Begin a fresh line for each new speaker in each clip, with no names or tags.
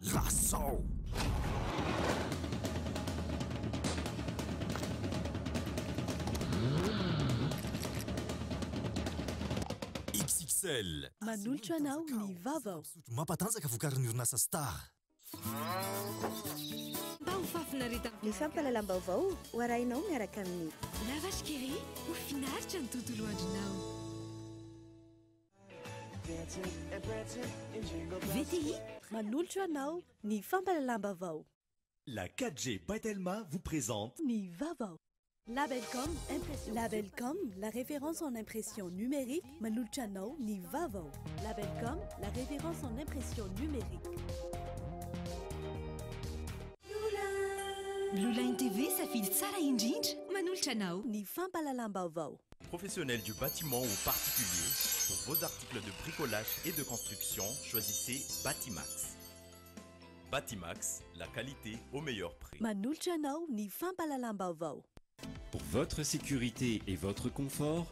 Lasao XXL
manolotra anao ny vavao
mampatanjaka vokarin'ny orinasa Star.
Mba ho fafinarita
ny fampalalam-baovao ho arahinao miaraka amin'ny
La Vache qui rit ho finaritra ny tontolo andronao. VTI
manolotra anao ny fampalalam-baovao.
La 4G Patelma vous présente
Ny vavao. Labelcom, Labelcom, la référence en impression numérique, manolotra anao ny vavao. Labelcom, la référence en impression numérique.
Blue Line TV safidy tsara indrindra manolotra anao
Ny fampalalam-baovao.
Professionnels du bâtiment ou particuliers, pour vos articles de bricolage et de construction, choisissez Batimax. Batimax, la qualité au meilleur prix.
Manolotra anao ny fampalalam-baovao.
Pour votre sécurité et votre confort,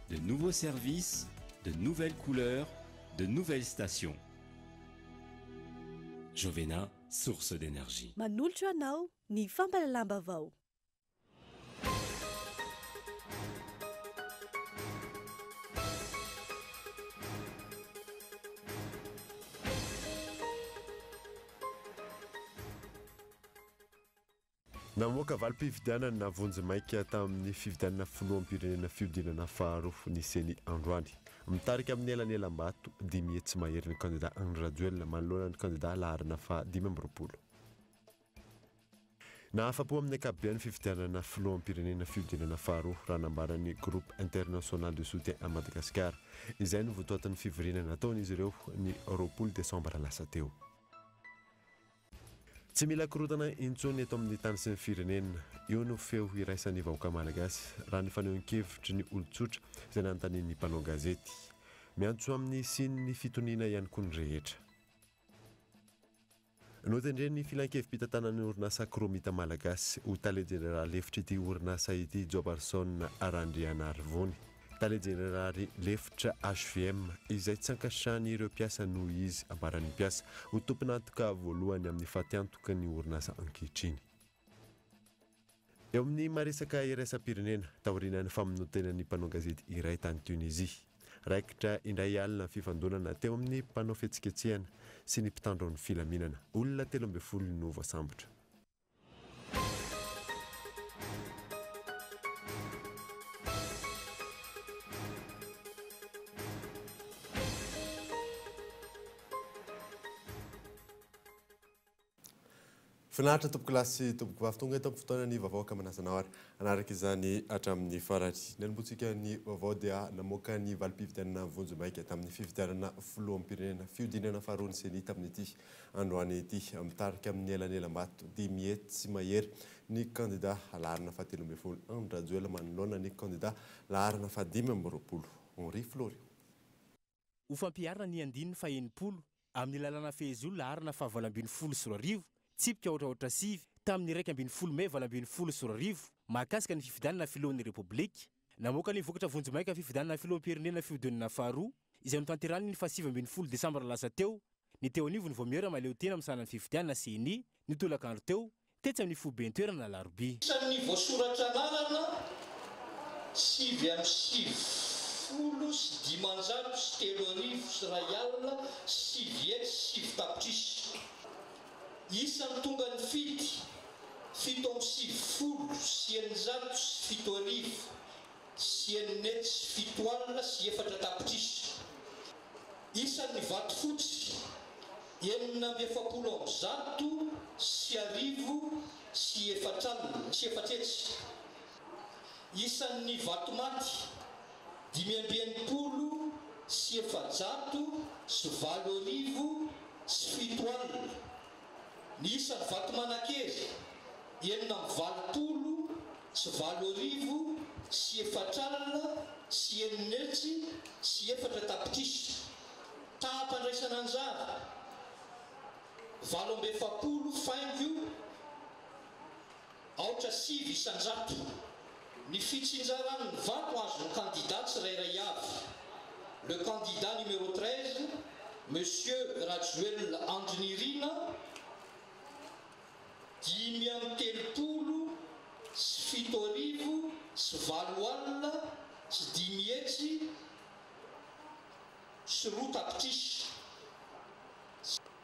de nouveaux services, de nouvelles couleurs, de nouvelles stations. Jovena, source d'énergie.
Manolotra anao ny fampalalam-baovao.
namoaka valim-pifidianana na vonjy-maika tamin'ny fifidianana filoam-pirenena fiodinana faharoa niseny androany mitarika amin'ny elanelam-bato 10 hetsy mahery ny candidat Andry Rajoelina manoloana ny candidat laharana fa 520. Na afapo amin'ny ankapobeny fifidianana filoam-pirenena fiodinana faharoa raha nambarany groupe international de soutien à Madagascar izay no votoatan'ny fivoriana nataon'izy ireo ny 20 desambra lasa teo. Tsy mila korotana intsony eto amin'ny tany sy ny firenena, io no feo iraisan'ny vahoaka malagasy raha ny fanehoan-kevitry ny olon-tsotra izay nanontanian'ny mpanao gazety. Miantso amin'ny sin'ny fitoniana ihany koa ny rehetra. Notendreny filan-kevim-pitantanan'ny orinasa Kromita malagasy ho tale jeneraly efitra ity orinasa ity Jobarson Arandriana Arvony. Tale jeneraly lefitra HVM izay tsy ankasitrahany ireo mpiasa noho izy ambaran'ny mpiasa ho tompona antoka voalohany amin'ny fatiantoka ny orinasa ankehitriny. Eo amin'ny maresaka iraisam-pirenena taorian'ny famonotenan'ny mpanao gazety iray tany Tunisia. Raikitra indray alina fifandonana teo amin'ny mpanao fihetsiketsehana sy ny mpitandron'ny filaminana. Olona 12 no voasambotra. Finaritra tompoko lasy tompoko vavy tonga eto amin'ny fotoana ny vaovao kamanazanao ary anaraka izany hatramin'ny farany. Ny anombotsika ny vaovao dia namoaka ny valim-pifidianana vonjy-maika tamin'ny fifidianana filoam-pirenena fiodinana faharoa ny seny tamin'ity androany ity mitarika amin'ny elanelam-bato 10 hetsy mahery ny candidat laharana fa 13 Andry Rajoelina manoloana ny candidat laharana fa 520 Henri Flory.
Ho fampiarana ny andininy fa 80 amin'ny lalana fehezolo laharana fa 820 tsipika ohatraohatra sivy tamin'ny 1 May 20 mahakasika ny fifidianana filohan'ny Republika namoaka ny vokatra vonjy-maika fifidianana filoham-pirenena fiodinana faharoa izay notanterahany ny 20 Desambra lasa teo ny teo anivo ny voamiera maleo tena amin'ny sanan'ny fifidianana seni ny tolakandro teo tetsy amin'ny fobentoerana laroby.
Isan'ny voasoratra anarana 7 folo sy 500 sy 3 sy ray alina 7 hetsy 7 tapitrisa. Isan'ny tonga ny fity 7 amby 7 folo sy 900 sy 7 arivo sy 9 hetsy 7 alina sy 4 tapitrisa. Isan'ny vato fotsy 970 amby 100 sy arivo sy 4 alina sy 4 hetsy. Isan'ny vato maty 580 sy 400 sy 4 arivo sy 7 alina. Ny isan'ny vato manan-kery 920 sy 4 arivo sy 4 alina sy 9 hetsy sy 4 tapitrisa. Taham-pandraisana anjara 770 faingo aotra 7 isan-jato. Ny fitsinjaran'ny vato azo ny candidat tsirairay avy. Le candidat numéro 13 Monsieur Rajoelina Andrinirina 5 sy 7 sy 8 alina sy 5 hetsy sy 2 tapitrisy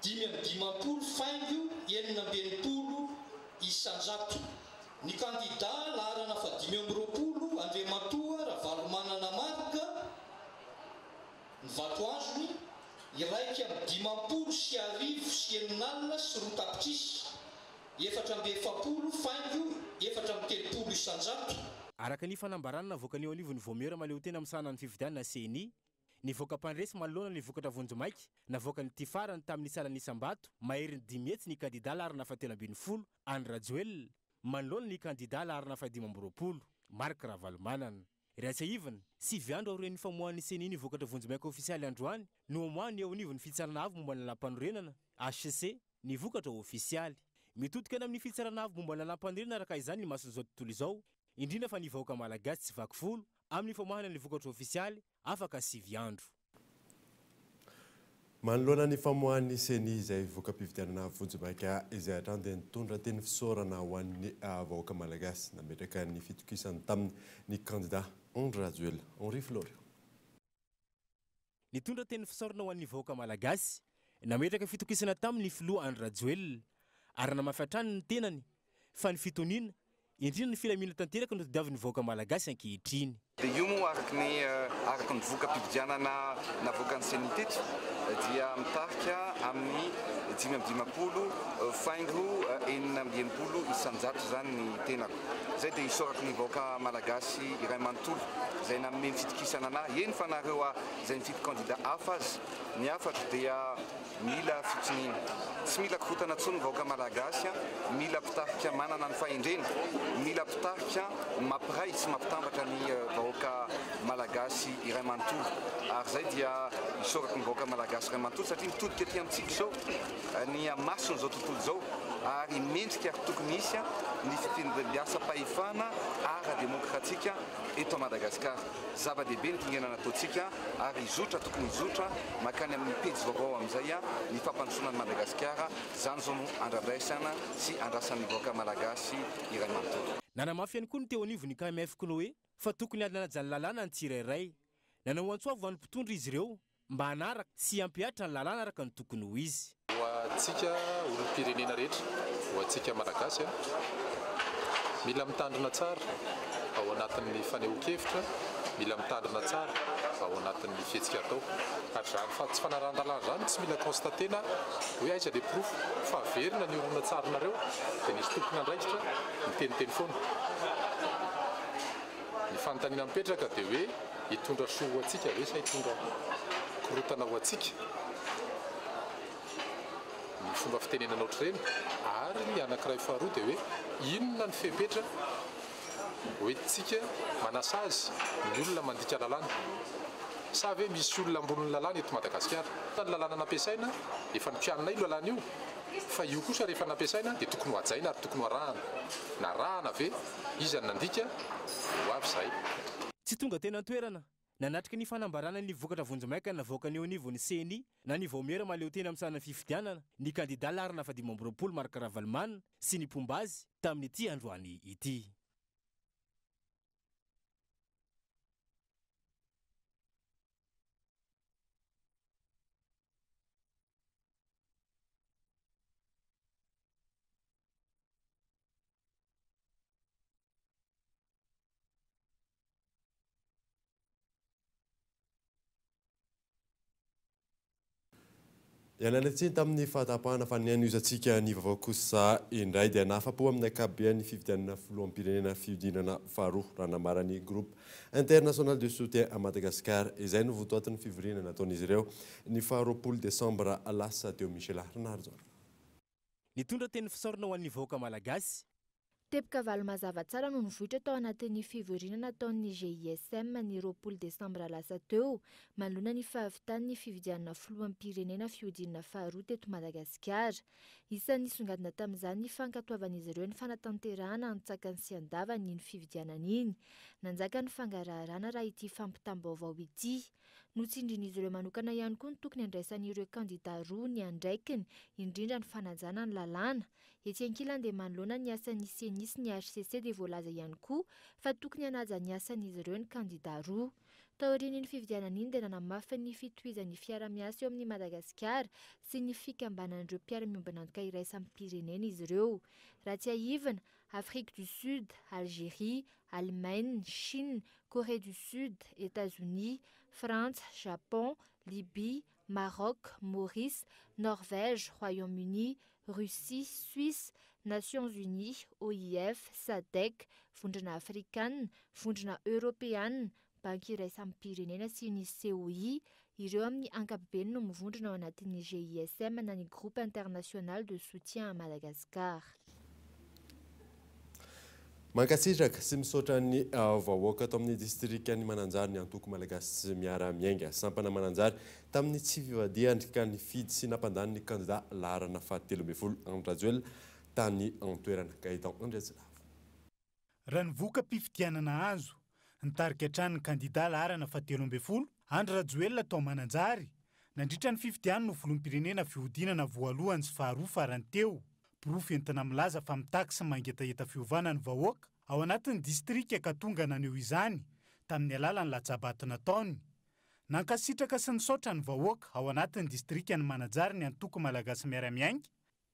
5 faingo 9 isanjato. Ny kandida laharana fa 5 Andriamatoa Ravalomanana Marika ny Vatoazony iraika amin'ny 50 sy 9 sy 9 alina sy 2 tapitrisy 4 faingo 4 isanjato.
Araka ny fanambarana navoaka ny eo anivon'ny Voamera maleo tena amsana ny fifidianana CENI, nivoaka mpandresy manoloana nivoaka tavonjo maiky, navoaka ny tifarany tamin'ny salany Isambato, maherin'ny 10 hetsy ny kandida laharana fa 320 Andry Rajoelina, manoloana ny kandida laharana fa 5 Marc Ravalomanana. Ratsahivana, 7 andro aorian'ny famoahan'ny CENI nivoaka tavonjo maika ofisialy androany, no omoahany eo anivon'ny fitsarana avy momba ny lalam-panorenana, HCC, nivokatra ofisialy. Mitodika amin'ny fitsarana avy momba ny lalam-panorenana araka izany ny mason'izao tontolo izao, indrindra fa nivahoaka malagasy tsy vaky folo amin'ny famoahana ny vokatra ofisialy afaka 7 andro.
Manoloana ny famoahan'ny CENI izay voka-pifidianana vonjomaika izay hatrany dia nitondra teny fisaorana ho an'ny vahoaka malagasy nametraka ny fitokisany tamin'ny kandida Andry Rajoelina. Henri Florio.
Nitondra teny fisaorana ho an'ny vahoaka malagasy nametraka fitokisana tamin'ny filoha Andry Rajoelina ary namafiatrany ny tenany fa ny fitoniana indrindra ny filamina tanteraka no todiavin'ny vahoaka malagasy ankehitriny.
Dia io moa araka ny voka-pifidianana navoakan'ny CENI teto dia mitarika amin'ny 5 faingo 9 isanjato zany ny tenako. Zay dia isorako ny vahoaka malagasy iray manontolo izay nanome fitokisana anahy eny fa nareo izay mifidy kandida hafa azy ny afatra dia mila fitoniana. Tsy mila korotana intsony ny vahoaka malagasy, mila mpitarika manana ny fahendrena, mila mpitarika mampiray tsy mampitambatra ny vahoaka malagasy iray manontolo. Ary zay dia isorako ny vahoaka malagasy iray manontolo satria mitodika aty amintsika izao ny mason'izao tontolo izao ary mendrika ary tokony misy ny fitendrem-biasa-pahefana ara-demokratika eto à Madagasikara. Zava-dehibe ny tingenana ataontsika ary izotra tokony izotra makany amin'ny pejy vaovao amin'izay ny fampandrosoana Madagasikara zany zao no andrabraisana sy andrasan'ny vahoaka malagasy iray manontolo.
Nanamafy ihany koa ny teo anivon'ny KMF Knoe fa tokony alanajan'ny lalàna ny tsirairay. Nanao antsoavo ny mpitondra izy ireo mba hanaraka sy hampihatra ny lalàna araka ny tokony ho izy.
Ho antsika olom-pirenena rehetra, ho antsika malagasy mila mitandrina tsara ao anatin'ny fanehoan-kevitra, mila mitandrina tsara ao anatin'ny fihetsika atao. Ary zany fa tsy fanarahan-dalàna zany tsy mila constatena hoe aiza dia proof fa verina ny olona tsaranareo dia nisy tompona andraikitra miteniteny foana. Ny fanontaniana mipetraka dia hoe hitondra soa ho antsika ve sa hitondra korotana ho antsika ny fomba fitenenana ohatr'ireny. Ary ny anankiray faharoa dia hoe inona ny fepetra hoentsika manasa azy ny olona mandika lalàna sa ve misy olona amboniny lalàna eto Madagasikara. Ny lalàna nampiasaina efa nipianina io lalàna io fa io kosa rehefa nampiasaina dia tokony ho hajaina ary tokony ho arahana. Na rahana ve izy ny nandika ho avy izay.
Tsy tonga tena toerana nanatrika ny fanambarana ny vokatra vonjomaika navoaka ny eo anivon'ny CENI na ny Voamera maleo teny amsana fifidianana ny kandida laharana fa 5 Marc Ravalomanana sy ny Pombazy tamin'ity androany ity.
Ianalatsiny tamin'ny fahatapahana fa ny an'izantsika ny vaovao kosa indray dia nahafapo amin'ny ankabean'ny fifidianana filoham-pirenena fiodinana faharoa raha namarany groupe international de soutien à Madagascar izay no votoatin'ny fivoriana nataon'izy ireo ny 20 Desambra lasa teo Michel Arnardo.
Nitondra teny fisaorana ho an'ny vahoaka malagasy.
Tepikavalo mazava tsara no nivohitra tao anatin'ny fivoriana nataon'ny GISM ny 20 Desambra lasa teo manoloana ny fahavitan'ny fifidianana filoham-pirenena fiodinana faharoa teto Madagasikara. Isan'ny songadina tamin'izany ny fankatoavan'izy ireo ny fanatanterahana antsakany sy andavany ny fifidianana iny. Nanjaka ny fangaraharaana raha ity fampitam-baovao ity. notsindrin'izy ireo manokana ihany koa ny tokony andraisan'ireo kandida roa ny andraikiny indrindra ny fanajana ny lalàna. Etsy ankilany dia manoloana ny asan'ny CENI sy ny HCC dia voalaza ihany koa fa tokony hanaja ny asan'izy ireo ny kandida roa. Taorian'ny fividianana iny dia nanamafy ny fitohizan'ny fiara-miasa eo amin'ny Madagasikara sy ny fikambanan'ireo mpiara-miombonantoka iraisam-pirenena izy ireo. Raha tsy ahivana, Afrique du Sud, Algérie, Allemagne, Chine, Corée du Sud, États-Unis, France, Japon, Libye, Maroc, Maurice, Norvège, Royaume-Uni, Russie, Suisse, Nations Unies, OIF, SADC, vondrona afrikanina, vondrona européanina, banky iraisam-pirenena sy ny COI, ireo amin'ny ankapobeny no mivondrona ao anatin'ny GISM na ny groupe international de soutien à Madagascar.
Mankasitraka sy misaotra ny vahoaka ato amin'ny distrika ny Mananjary ny antoko malagasy miara-miainga sampana Mananjary tamin'ny tsy fivadiany ka ny fidy sy nampandany ny kandida laharana faha-13 Andry Rajoelina tany antoerana Gaëtan Andreatsilava.
Raha nivoaka mpifidianana azo nitarika hatrany ny kandida laharana faha-13 Andry Rajoelina tao Mananjary nandritra ny fifidianana no volom-pirenena fihodinana voalohany sy faharoa farany teo. Pirofo entina milaza fa mitakisa mangetaheta fiovana ny vahoaka ao anatin'ny distrika ka tonga naneo izany tamin'ny alalan'ny latsabata nataony. Nankasitraka sy nisaotra ny vahoaka ao anatin'ny distrika ny Mananjary ny antoko malagasy miara-miainga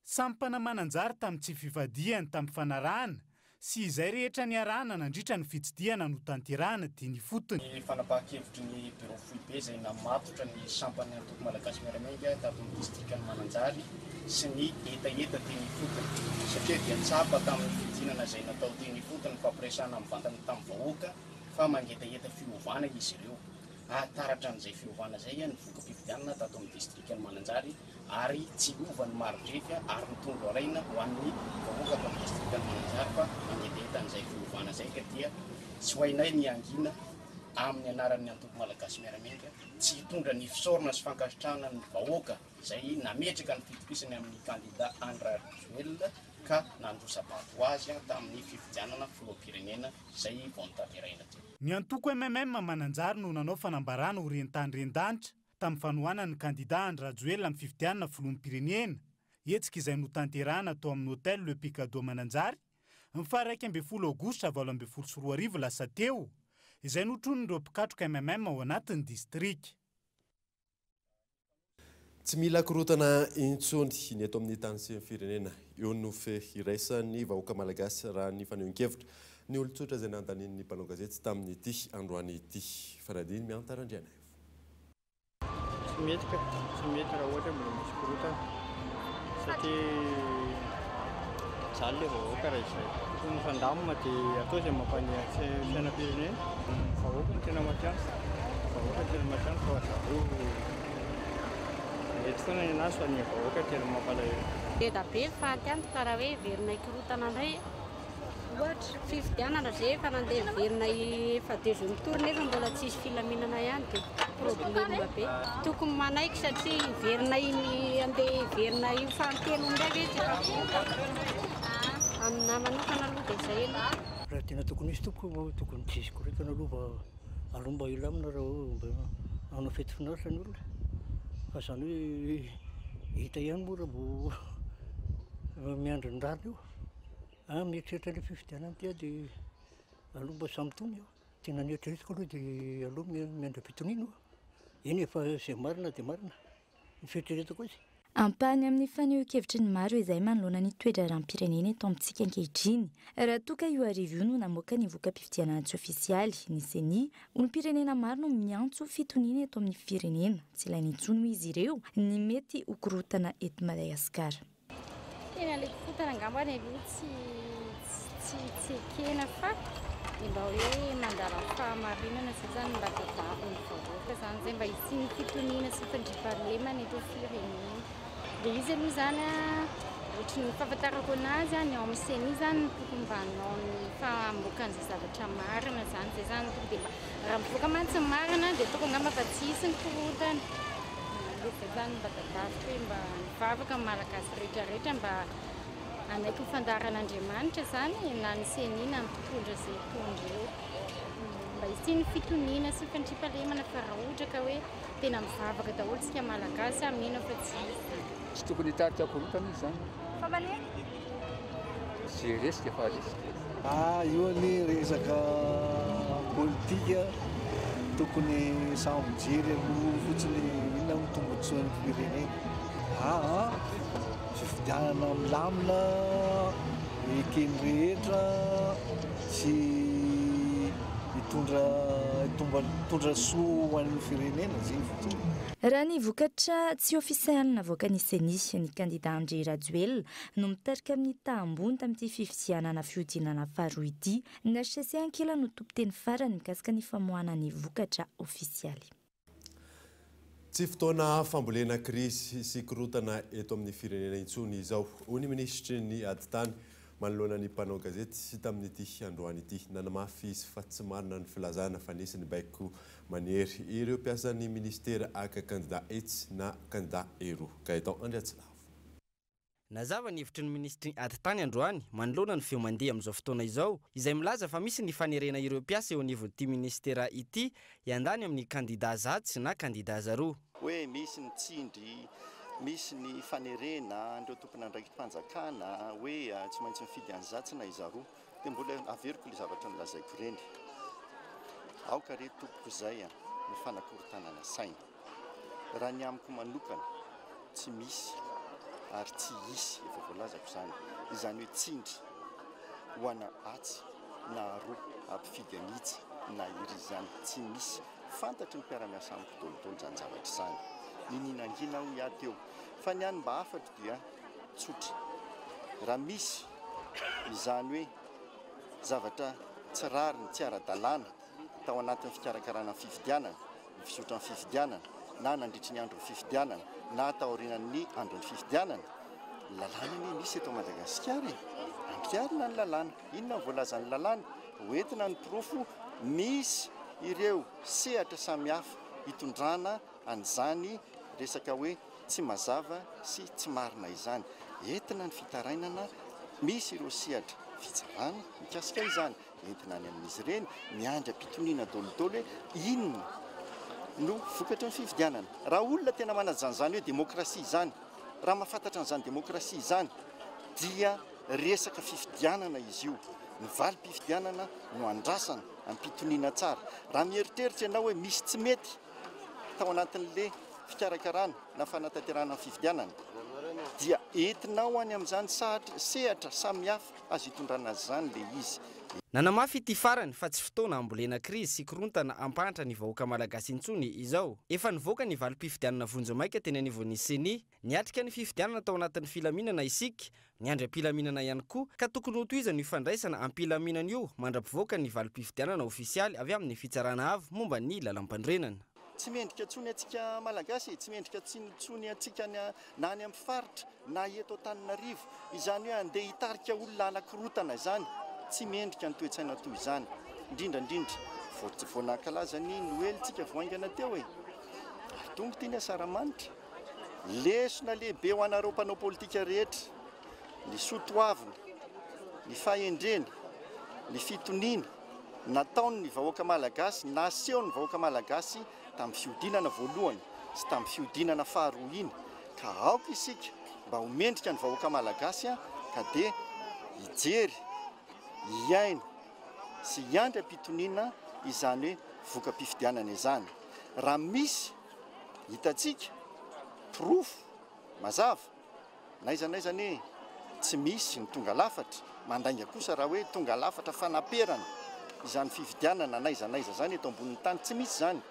sampana Mananjary tamin'ny tsy fivadiany tamin'ny fanarahana sy izay rehetra ny arahana nandritra ny fitsidihana no tanterahana tiany fotony.
Ny fanapahan-kevitry ny biro foibe izay namatotra ny sampany antoko malagasy miara-miainga tamin'ny distrika ny Mananjary sy ny etaeta tiany fotony satria dia tsapa tamin'ny fidinana izay natao tiany fotony fampiresana mivantana tamin'ny vahoaka fa mangetaeta fiovana izy ireo. Taratra an'izay fiovana izay nivoaka mpifidianana tato amin'ny distrika ny Mananjary ary tsy ova ny maro-drefy ary mitondro araina ho an'ny vahoaka ato amin'ny distrika ny Mananjary fa mangetaeta an'izay fiovana izay ka dia tsy ho hainay ny angina amin'ny anaran'ny antoko malagasy miara-miainga tsy hitondra ny fisaorana sy fankasitrahana ny vahoaka izay nametraka ny fitopisany amin'ny kandida Andry Rajoelina ka nandrosa-bato azy tamin'ny fifidianana filoham-pirenena izay vao nitanteraina teo.
Ny antoko MMM Mananjary no nanao fanambarana ho rentany ren-danitra tamin'ny fanohana ny kandida Andry Rajoelina amin'ny fifidianana filoham-pirenena. Hetsika izay no tanterahana tao amin'ny hôtel Le Picado Mananjary ny faha 12 Aogositra 2024 lasa teo izay notron'ireo mpikatroka MMM ao anatin'ny distrika.
Tsy mila korotana intsony ny eto amin'ny tany sy ny firenena eo no fehiraisan'ny vahoaka malagasy raha ny fanehoan-kevitra ny olon-tsotra izay nandanin'ny mpanao gazety tamin'ny ity androany ity fanadiny miantarandriana.
Tsy mety raha ohatra mbola misy korotana satria jaly ilay vahoaka raha izay. Ny fandamina dia atao izay mampaniry fiainam-pirenena. Vahoaka no tena matianto. Fa zareo mety foana ny anazy fa ny vahoaka tena mampalahelo.
Leda be fahatiantoka raha hoe verina ikorotana indray ohatra fifidianana zay fa nandeha verina efa deuxième tour nefa mbola tsisy filaminana ihany dia problème be. Tokony manaiky satria verina andeha verina io fahatelo ndraiky amina manokana aloha dia izay ela.
Raha tena tokony misy tokony tsisy korotana aloha mba ilamina raha hanao fety finaritra ny olona. Fa izany hoe hita ihany moa raha miandry ny rariny io. Mieritreritra ilay fifidianana ty dia aloha mba samy tony eo. Tena nieritreretiko aloha dia aloha miandry am-pitoniana. Eny efa izay marina dia marina. Ny fieritreretako azy.
Ampahany amin'ny fanehoan-kevitry ny maro izay manoloana ny toetra rahanam-pirenena eto amintsika ankehitriny. Raha toka io arivo io no namoaka ny voka-pifidianana tsy ofisialy ny CENI, olom-pirenena maro no miantso fitoniana eto amin'ny firenena. Tsy ilainy intsony izy ireo ny mety hokorotana eto Madagasikara.
Tena ilay korotana angambany aloha tsy ekena fa mba hoe mandala fahamarinana sy zany mba tadiaviny vahoaka zany zay mba hitsiny fitoniana sy fandriam-pahalemana eto firenena. Dia izy aloha zany ohatry ny fahafantarako anazy ny ao amin'ny CENI zany tokony mba hanao ny fahamoakan'izay zavatra marina zany zay zany dia mba raha mivoaka mantsy ny marina dia tokony ngamba fa tsy hisy ny korotana. Dia zany mba tadiaviko hoe mba mivavaka ny malagasy rehetrarehetra mba anaiky ho fandaran'Andriamanitra zany na ny CENI na ny mpitondra izay tondra eo. mba isiany fitoniana sy fandripalemana fa raha ohatra ka hoe tena mivavaka daholo tsika malagasy amin'ina fa
tsy tokony hitarika korotana izy zany
fa maneny
sy resika fa resika
io any resaka politika tokony samy mijery aloha fotsiny inona ny tombotsoan'ny firenena fifidianana milamina ekeny rehetra sy hitondra soa ho an'ny firenena zay fotsiny.
Raha ny vokatra tsy ofisialina avoaka ny seni ny kandida André Rajoelina no mitarika amin'ny tahambony tamin'ity fifidianana fiodinana faharoa ity, nasese ankila no tompoteny farany mikasika ny famoahana ny vokatra ofisialy.
Tsy fotoana fambolena krisy sy korotana eto amin'ny firenena intsony izao. Hoy ny ministry ny Ady-tany manoloana ny mpanao gazety sy tamin'ity androany ity, nanamafy izy fa tsy marina ny filazana fa nisy ny baiko manery ireo mpiasan'ny ministera aka candidat etsy na candidat ero. Gaëtan Andriatsilavo.
Nazava ny hevitry ny ministry Ady-tany androany manoloana ny feo mandeha amin'izao fotoana izao, izay milaza fa misy ny fanerena ireo mpiasa eo anivon'ity ministera ity iandany amin'ny candidat zatsy na candidat zaroa.
Hoe misy ny tsindry, misy ny fanerena andreo tompona andraikim-panjakana hoe tsy maintsy mifidy any zatsy na izaroa, dia mbola averiko ilay zavatra nilazaiko ireny. Aoka re tompoko izay ny fanakorotanana saina. Raha ny amiko manokana tsy misy ary tsy hisy efa voalazako izany. Izany hoe tsindry ho ana atsy na roa ampifidy anitsy na iry izany tsy misy. Fantatry ny mpiara-miasa amiko dolodolo izany zavatra izany. Ninanangina ho iady teo. Fa ny any mba afatra dia tsotra. Raha misy izany hoe zavatra tsy rariny tsy ara-dalàna tao anatin'ny fikarakarana fifidianana, ny fisotra ny fifidianana, na nandritry ny andron'ny fifidianana, na taorian'ny andron'ny fifidianana, lalàna ny misy eto Madagasikara. Ampiarina ny lalàna. Inona ny voalazan'ny lalàna? Hoentina ny profo misy ireo sehatra samihafa hitondrana an'izany resaka hoe tsy mazava sy tsy marina izany. Entina ny fitarainana misy ireo sehatra fitsarana mikasika izany. Entina any amin'izy ireny miandry ampitoniana dolodolo hoe inona no vokatra ny fifidianana. Raha olona tena manajan'izany hoe demokrasia izany, raha mahafantatra an'izany demokrasia izany, dia resaka fifidianana izy io. Ny valim-pifidianana no andrasana ampitoniana tsara. Raha mieritreritra ianao hoe misy tsy mety tao anatin'le fikarakarana na fanatanterana ny fifidianana, dia entinao any amin'izany sehatra samihafa azo hitondrana izany le izy.
Nanamafy ity farany fa tsy fotoana ambolena krizy sy korontana ampahatra ny vahoaka malagasy intsony izao. Efa nivoaka ny valim-pifidianana vonjomaika teny anivon'ny seni, niatrika ny fifidianana tao anatin'ny filaminana isika, niandry ampilaminana ihany koa, ka tokony ho tohizana io fandraisana ampilaminana io mandra-pivoaka ny valim-pifidianana ofisialy avy amin'ny fitsarana avy momba ny lalam-pandrenana.
Tsy mendrika tsony atsika malagasy, tsy mendrika tsony atsika na any amin'ny faritra na eto Antananarivo, izany hoe andeha hitarika olona anakorotana izany. Tsy mendrika ny toe-tsaina toy izany. Indrindrandrindra voanankalaza ny noelitsika voaingana teo e. Tonga ty ny asaramanitra. Lesona lehibe ho anareo mpanao politika rehetra. Ny sotoavina, ny fahendrena, ny fitoniana, nataony ny vahoaka malagasy, nasehony vahoaka malagasy tamin'ny fiodinana voalohany sy tamin'ny fiodinana faharoa iny. Ka aoka isika mba homendrika ny vahoaka malagasy ka dia hijery, hiaina sy hiandry ampitoniana izany hoe voka-pifidianana izany. Raha misy hitatsika profo mazava na izany hoe tsy misy ny tonga lafatra, mandainga kosa raha hoe tonga lafatra fanaperana izany fifidianana na iza zany eto ambonin'ny tany, tsy misy zany.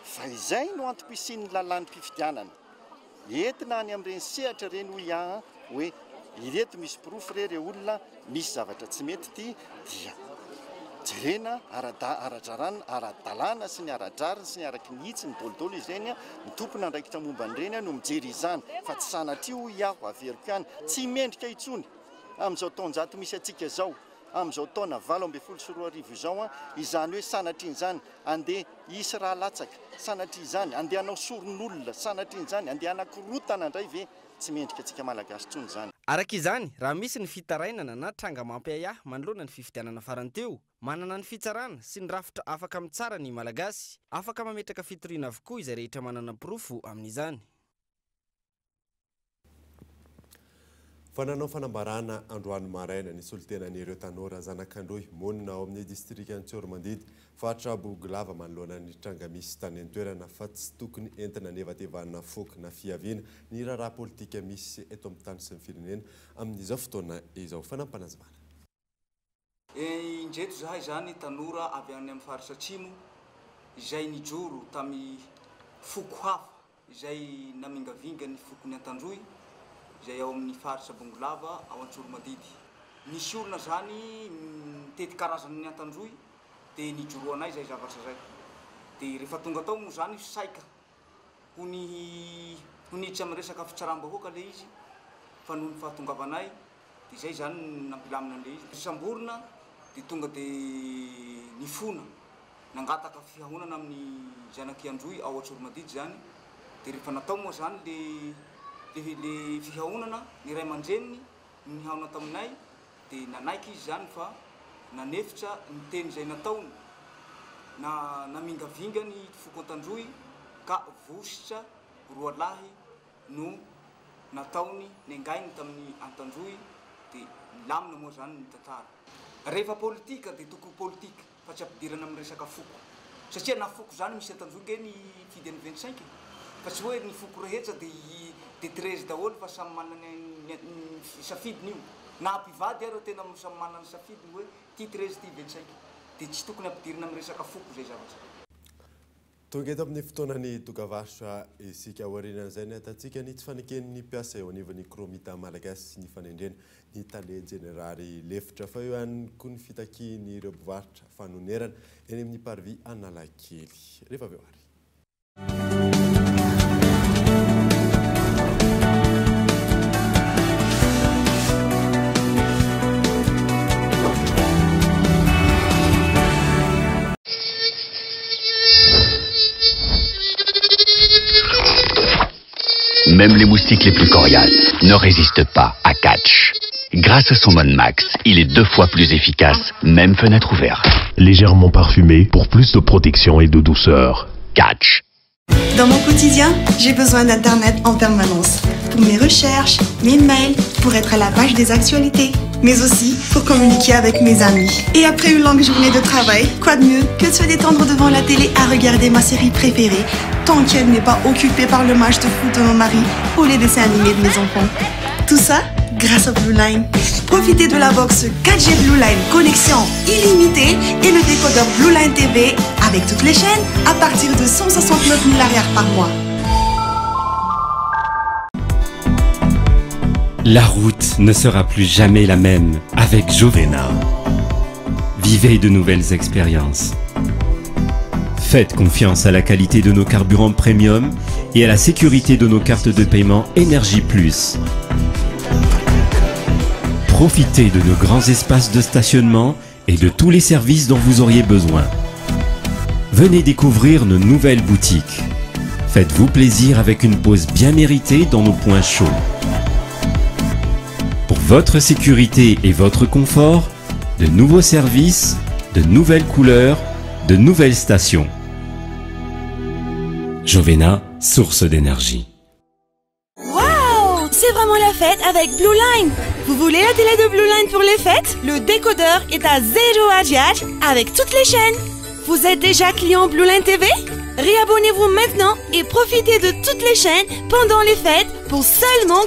Fa izay no antom-pisian'ny lalàn'ny fifidianana. Entina any amin'ireny sehatra ireny hoe ireto misy profo reo olona misy zavatra tsy mety ty, dia jerena ara-dalàna sy ny ara-drariny sy ny araky nihitsy ny dolodolo izeny ny tompona andraikitra momba an'ireny no mijery izany. Fa tsy sanatria ho iaho averiko ihany, tsy mendrika itsony amin'izao taonjato misy atsika zao, amin'izao taona 2024 izao, izany hoe sanatria izany andeha hisy raha latsaka, sanatria izany andeha hanao soron'olona, sanatria izany andeha anakorotana indray ve tsy mendrika atsika malagasy tsony izany.
Araka izany, raha misy ny fitarainana na tranga mampiaya manoloana ny fifidianana farany teo, manana ny fitsarana sy ny rafitra afaka amin'ny tsara ny malagasy, afaka mametraka fitoriana avokoa izay rehetra manana pirofo amin'izany.
Fananao fanambarana androany maraina ny solitenan'ireo tanora zanak'Androy monina ao amin'ny distrikta Tsormandidy fatra Boglava manoloana ny tranga misy tany an-toerana fa tsy tokony entina nevatevana foky na fiaviana ny raharaha politika misy eto amin'ny tany sy ny firenena amin'izao fotoana izao fanampanazavana.
Indreto zahay zany tanora avy any amin'ny faritra atsimo izay nijoro tamin'ny foko hafa izay namingavinga ny fokony Antandroy izay ao amin'ny faritra Bongolava ao an-Tsormandidy. Nisy olona zany mitety karazany ny Antandroy dia nijoroanay zay zavatra zay. Dia rehefa tonga tao moa zany saika ho niditra amin'ny resaka fitsaram-bahoaka le izy fa noho ny fahatongavanay dia zay zany nampilamina le izy. Samborina dia tonga dia nifona nangataka fihaonana amin'ny zanaky Androy ao an-Tsormandidy zany. Dia rehefa natao moa zany le fihaonana ny ray aman-dreniny nihaona taminay dia nanaiky izy zany fa nanefitra ny teny izay nataony namingavinga ny foko Antandroy ka vositra roalahy no nataony nengainy tamin'ny Antandroy dia milamina moa zany ny tantara. Rehefa politika dia tokony politika fa tsy ampidirana amin'ny resaka foko satria na foko zany misy Antandroy nge ny fidiny 25 fa tsy hoe ny foko rehetra dia 13 daholo fa samy manana ny safidiny io na ampivady ary tena samy manana ny safidiny hoe ty 13 ty 25 dia tsy tokony ampidirina amin'ny resaka foko zay zavatra.
Tonga eto amin'ny fotoanany dokavarotra isika aorianan'izay ny atatsika ny tsy faneken'ny mpiasa eo anivon'ny kromita malagasy sy ny fanendrena ny tale generary lefitra fa eo ihany koa ny fitakian'ireo mpivarotra fanonerana eny amin'ny parvis Analakely. Rehefa avy eo ary.
Même les moustiques les plus coriaces ne résistent pas à Catch. Grâce à son mode max, il est 2 fois plus efficace, même fenêtre ouverte.
Légèrement parfumé pour plus de protection et de douceur.
Catch.
Dans mon quotidien, j'ai besoin d'Internet en permanence. Pour mes recherches, mes mails, pour être à la page des actualités, mais aussi pour communiquer avec mes amis. Et après une longue journée de travail, quoi de mieux que de se détendre devant la télé à regarder ma série préférée, tant qu'elle n'est pas occupée par le match de foot de mon mari ou les dessins animés de mes enfants. Tout ça grâce à Blue Line. Profitez de la box 4G Blue Line connexion illimitée et le décodeur Blue Line TV avec toutes les chaînes à partir de 169 000 arrières par mois.
La route ne sera plus jamais la même avec Jovena. Vivez de nouvelles expériences. Faites confiance à la qualité de nos carburants premium et à la sécurité de nos cartes de paiement Énergie Plus. Profitez de nos grands espaces de stationnement et de tous les services dont vous auriez besoin. Venez découvrir nos nouvelles boutiques. Faites-vous plaisir avec une pause bien méritée dans nos points chauds. Pour votre sécurité et votre confort, de nouveaux services, de nouvelles couleurs, de nouvelles stations. Jovena, source d'énergie.
Waouh! C'est vraiment la fête avec Blue Line! Vous voulez la télé de Blue Line pour les fêtes? Le décodeur est à 0 Hz avec toutes les chaînes. Vous êtes déjà client Blue Line TV? Réabonnez-vous maintenant et profitez de toutes les chaînes pendant les fêtes pour seulement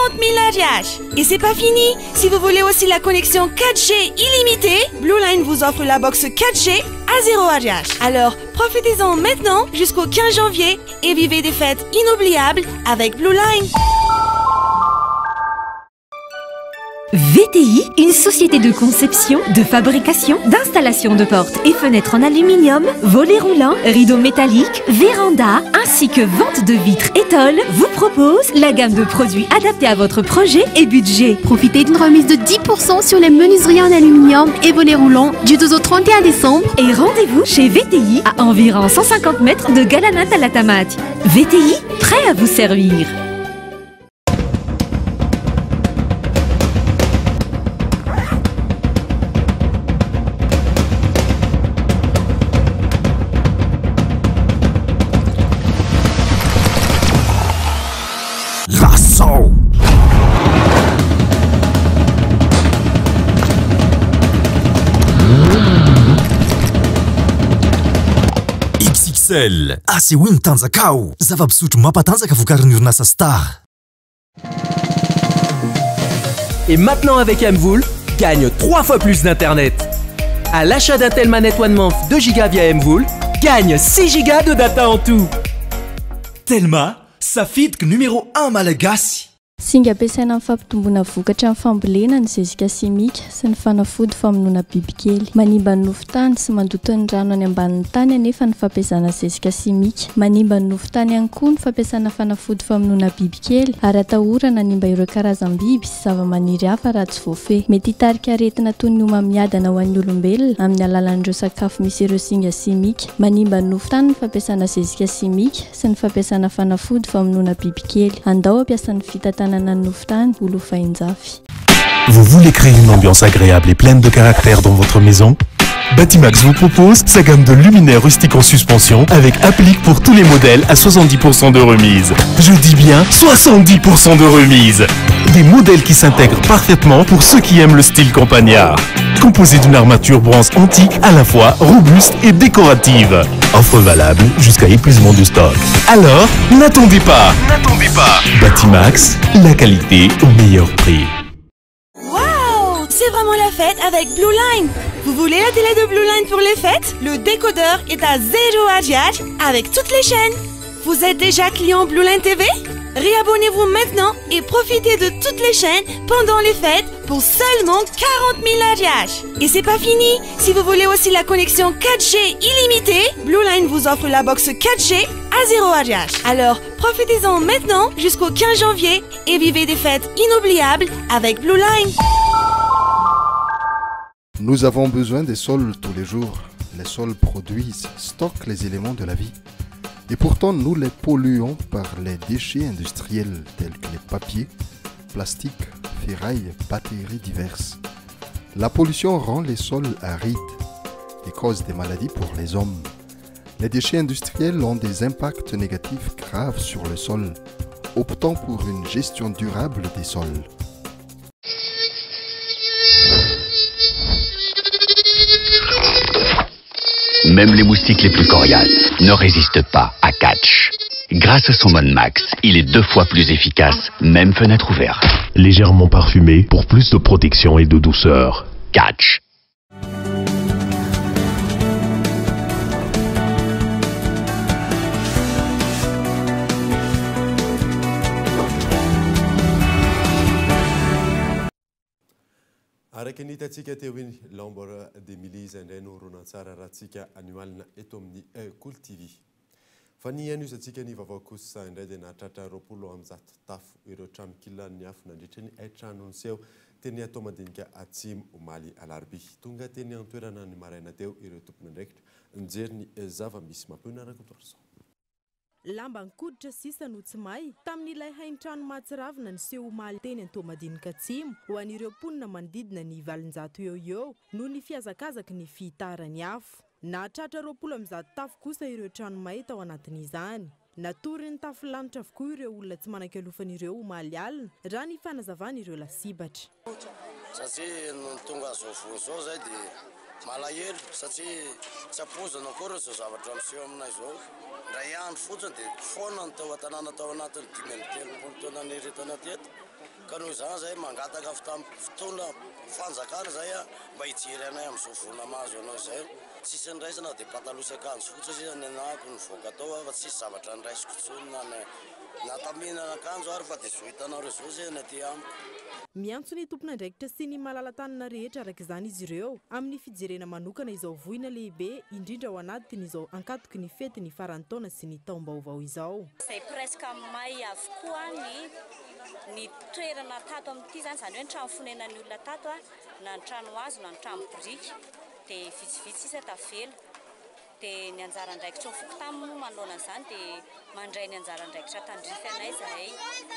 40 000 Hz. Et c'est pas fini! Si vous voulez aussi la connexion 4G illimitée, Blue Line vous offre la box 4G à 0 Hz. Alors, profitez-en maintenant jusqu'au 15 janvier et vivez des fêtes inoubliables avec Blue Line.
VTI, une société de conception, de fabrication, d'installation de portes et fenêtres en aluminium, volets roulants, rideaux métalliques, vérandas, ainsi que vente de vitres étoiles, vous propose la gamme de produits adaptés à votre projet et budget.
Profitez d'une remise de 10% sur les menuiseries en aluminium et volets roulants du 12 au 31 décembre.
Et rendez-vous chez VTI à environ 150 mètres de Galanat à la Tamate. VTI, prêt à vous servir.
Excel. C'est oui mitanjaka ao. Zava-pisotro mampatanjaka vokarin'ny orinasa Star.
Et maintenant avec Mvool, gagne 3 fois plus d'internet. À l'achat d'un tel manette One Month 2 Go via Mvool, gagne 6 Go de data en tout.
Telma, safidiko numéro 1 malagasy.
Singa ampiasaina amin'ny fampitombona vokatra amin'ny fambolena ny zezika simika sy ny fanafody famonoana bibikely. Manimba ny nofotany sy mandoto ny rano any ambanin'ny tany anefa ny fampiasana zezika simika. Manimba ny nofotany ihany koa ny fampiasana fanafody famonoana bibikely ary atahorana nanimba ireo karazam-biby sy zava-maniry hafa raha tsy voafehy. Mety hitarika aretina toy ny homamiadana ho an'ny olombelona amin'ny alalan'ireo sakafo misy ireo singa simika. Manimba ny nofotany ny fampiasana zezika simika sy ny fampiasana fanafody famonoana bibikely. Andao ampiasan'ny fitantanana ny nofotany ho lofain-jafy.
Vous voulez créer une ambiance agréable et pleine de caractère dans votre maison? Batimax vous propose sa gamme de luminaires rustiques en suspension avec applique pour tous les modèles à 70% de remise. Je dis bien 70% de remise. Des modèles qui s'intègrent parfaitement pour ceux qui aiment le style campagnard. Composé d'une armature bronze antique à la fois robuste et décorative. Offre valable jusqu'à épuisement de stock. Alors, n'attendez pas. Batimax, la qualité au meilleur prix.
Waouh, c'est vraiment la fête avec Blue Line. Vous voulez la télé de Blue Line pour les fêtes? Le décodeur est à 0 Hz avec toutes les chaînes. Vous êtes déjà client Blue Line TV? Réabonnez-vous maintenant et profitez de toutes les chaînes pendant les fêtes pour seulement 40 000 Hz. Et c'est pas fini. Si vous voulez aussi la connexion 4G illimitée, Blue Line vous offre la box 4G à 0 Hz. Alors profitez-en maintenant jusqu'au 15 janvier et vivez des fêtes inoubliables avec Blue Line.
Nous avons besoin des sols tous les jours. Les sols produisent, stockent les éléments de la vie. Et pourtant, nous les polluons par les déchets industriels tels que les papiers, plastiques, ferrailles, batteries diverses. La pollution rend les sols arides et cause des maladies pour les hommes. Les déchets industriels ont des impacts négatifs graves sur le sol. Optons pour une gestion durable des sols.
Même les moustiques les plus coriaces ne résistent pas à Catch. Grâce à son mode max, il est 2 fois plus efficace, même fenêtre ouverte.
Légèrement parfumé pour plus de protection et de douceur.
Catch.
Araka ny hitantsika teo iny lambora de milizy indray no ronan-tsara raha tsika anioalina eto amin'ny Cool TV. Fa ny aniozantsika ny vaovao kosa indray dia nahatratra 20 amby zato tafo ireo trano kilan'ny afo nandritra ny trano ny seho teny atao mandinika atsimo omaly alarobia. Tonga teny antoerana ny maraina teo ireo tompony andraikitra nijery ny zava-misy mampiona rakotoarso.
Lamba nkoditra sisa no tsy may tamin'ilay hain-trano mahatsiravina ny seho omaly teny Antoamadinika Atsimo ho an'ireo mponina manodidina ny valonjato eo no ny fiazakazaky ny fitarany afo. Nahatratra 20 amby zato tafo kosa ireo trano may tao anatin'izany. Natory ny tafilanitra avokoa ireo olona tsy manan-kialofan'ireo omaly alina raha ny fanazavana lasibatra.
Satria tonga zao vao zao zay dia malahelo satria tsy apozana akory zao zavatra miseho aminay zao. Ray andro fotsiny dia foana ny tao an-tanàna tao anatiny 5 amby 3 taona niretana teto. Ka noho izany zay mangataka avy tamin'ny fotoana fanjakana zay mba hijery anay amin'izao voana mahazo anao zay. Tsisy niraisana dia pataloha sy akanjo fotsiny ny anako ny voaka tao fa tsisy zavatra niraisiko intsony na taminana akanjo ary fa dia zo hitanao reo zao zay na ty amiko.
Miantso ny tompon'andraikitra sy ny malala-tanana rehetra araka izany izy ireo amin'ny fijerena manokana izao voina lehibe indrindra ao anatiny izao ankatoky ny fety ny faran'ny taona sy ny taom-baovao izao.
Zay presque may avokoa ny toerana tato amin'ity zany hoe ny trano fonenan'ny olona tato na ny trano hazo na ny trano biriky dia vitsivitsy isa tavela. Dia ny anjara andraikitra foko taminy manoloana an'izany dia mandray ny anjara andraikitra tandrify anay zahay.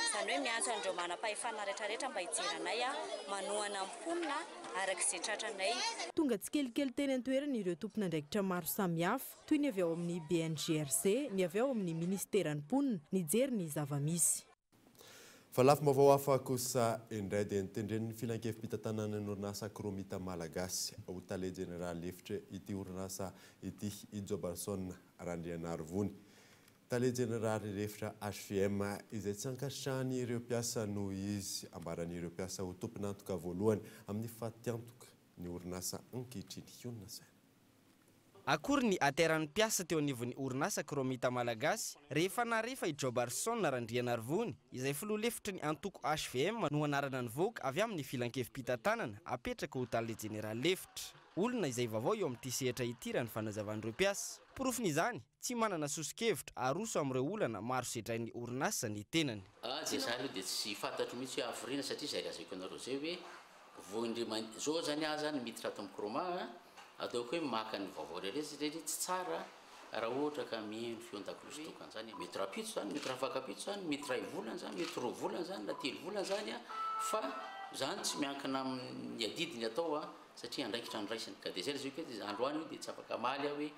Izany hoe miantso andreo manam-pahefana rehetrarehetra mba hijery anay manohana mponina araka izay tratranay.
Tonga tsy kelikely teny an-toerana ireo tompon'andraikitra maro samihafa toy ny avy ao amin'ny BNGRC, ny avy ao amin'ny ministeran'ny mponina, nijery ny zava-misy.
fa lafim-baovao hafa kosa indray dia nitendren'ny filan-kevim-pitantanana ny orinasa Kromita Malagasy ho tale général efitra ity orinasa ity Jobarson Randrianarivony. Tale général efitra HVM izay tsy ankasitrahany ireo mpiasa noho izy ambaran'ireo mpiasa ho tompon'antoka voalohany amin'ny fatiantoka ny orinasa ankehitriny hiona saina.
Akory ny ateran'ny mpiasa teo anivon'ny orinasa Kromita Malagasy rehefa narefa i Jobarson Randrianarivony izay filoha lefitry ny antoko HVM no anarana nivoaka avy amin'ny filan-kevim-pitantanana apetraka ho tale général lefitra. Olona izay vaovao eo amin'ity sehatra ity raha ny fanazavan'ireo mpiasa. Porofin'izany tsy manana sosikevitra aroso amin'ireo olana maro sedrain'ny orinasa ny tenany.
Dia zany dia tsy fantatro mihitsy hoe avorina satria izay lazako anareo zay hoe voindry zao zany aza ny miditra ato amin'ny kroma ataoko hoe maka ny vaovao rehetra tsy tsara raha ohatra ka mihaino feon-dakilozy tokana zany mety rapitso zany mety rafakapitso zany mety ray volana zany mety roa volana zany na telo volana zany fa zany tsy miankina amin'ny adidiny atao satria andraikitra ny raisiny ka dia zay zay hoe androany io dia tsy afaka maly hoe